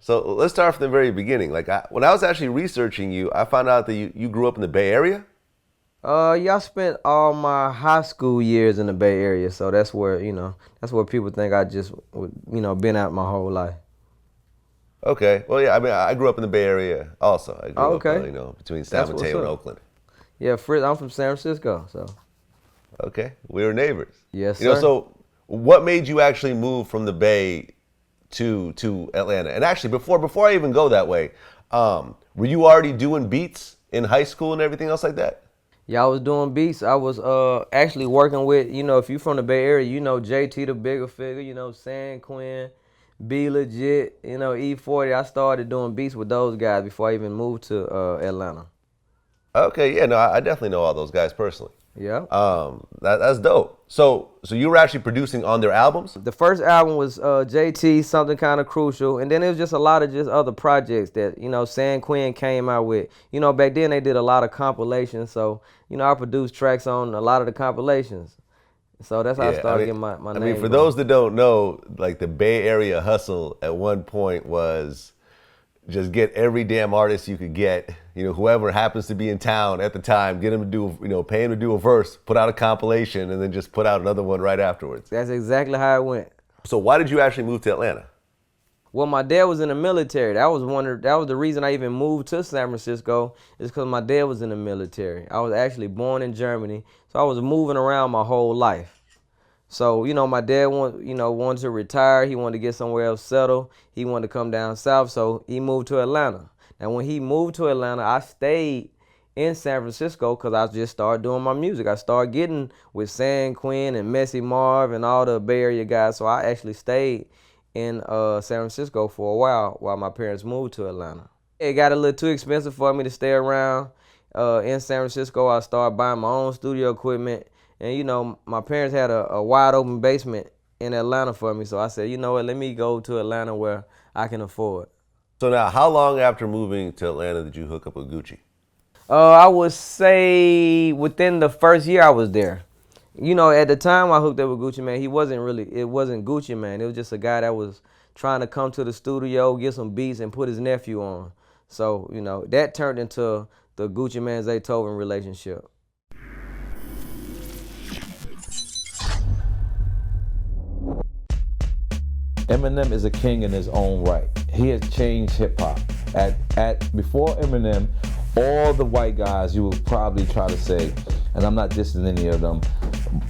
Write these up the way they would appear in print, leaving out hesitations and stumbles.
So let's start from the very beginning. Like when I was actually researching you, I found out that you grew up in the Bay Area. Yeah, I spent all my high school years in the Bay Area, so that's where, that's where people think I just, been out my whole life. Okay. Well, yeah. I mean, I grew up in the Bay Area also. I Oh, grew up, okay. between San That's what's Mateo and up. Oakland. Yeah, Fritz, I'm from San Francisco, so. Okay. We were neighbors. Yes, sir. So what made you actually move from the Bay to Atlanta? And actually, before I even go that way, were you already doing beats in high school and everything else like that? Yeah, I was doing beats. I was actually working with, if you're from the Bay Area, JT the Bigga Figga, San Quinn, Be Legit, E-40. I started doing beats with those guys before I even moved to Atlanta. Okay. Yeah. No, I definitely know all those guys personally. Yeah. That's dope. So you were actually producing on their albums? The first album was JT, Something Kind of Crucial, and then it was just a lot of just other projects that, San Quinn came out with. Back then they did a lot of compilations, so, I produced tracks on a lot of the compilations. So that's how I Yeah, started getting my I name mean, for going. those that don't know, like the Bay Area hustle at one point was just get every damn artist you could get, whoever happens to be in town at the time, get him to do, pay him to do a verse, put out a compilation, and then just put out another one right afterwards. That's exactly how it went. So why did you actually move to Atlanta? Well, my dad was in the military. That was the reason I even moved to San Francisco, is because my dad was in the military. I was actually born in Germany, so I was moving around my whole life. So, my dad wanted to retire. He wanted to get somewhere else settled. He wanted to come down south, so he moved to Atlanta. And when he moved to Atlanta, I stayed in San Francisco because I just started doing my music. I started getting with San Quinn and Messy Marv and all the Bay Area guys. So I actually stayed in San Francisco for a while my parents moved to Atlanta. It got a little too expensive for me to stay around in San Francisco. I started buying my own studio equipment. And, my parents had a wide open basement in Atlanta for me. So I said, you know what, let me go to Atlanta where I can afford. So now, how long after moving to Atlanta did you hook up with Gucci? I would say within the first year I was there. At the time I hooked up with Gucci Mane, it wasn't Gucci Mane. It was just a guy that was trying to come to the studio, get some beats, and put his nephew on. So, that turned into the Gucci Mane Zaytoven relationship. Eminem is a king in his own right. He has changed hip hop. Before Eminem, all the white guys you would probably try to say, and I'm not dissing any of them,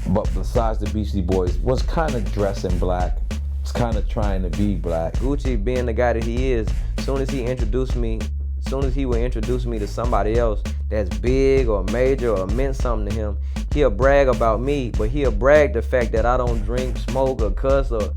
but besides the Beastie Boys, was kind of dressing black, was kind of trying to be black. Gucci being the guy that he is, as soon as he would introduce me to somebody else that's big or major or meant something to him, he'll brag about me, but he'll brag the fact that I don't drink, smoke, or cuss, or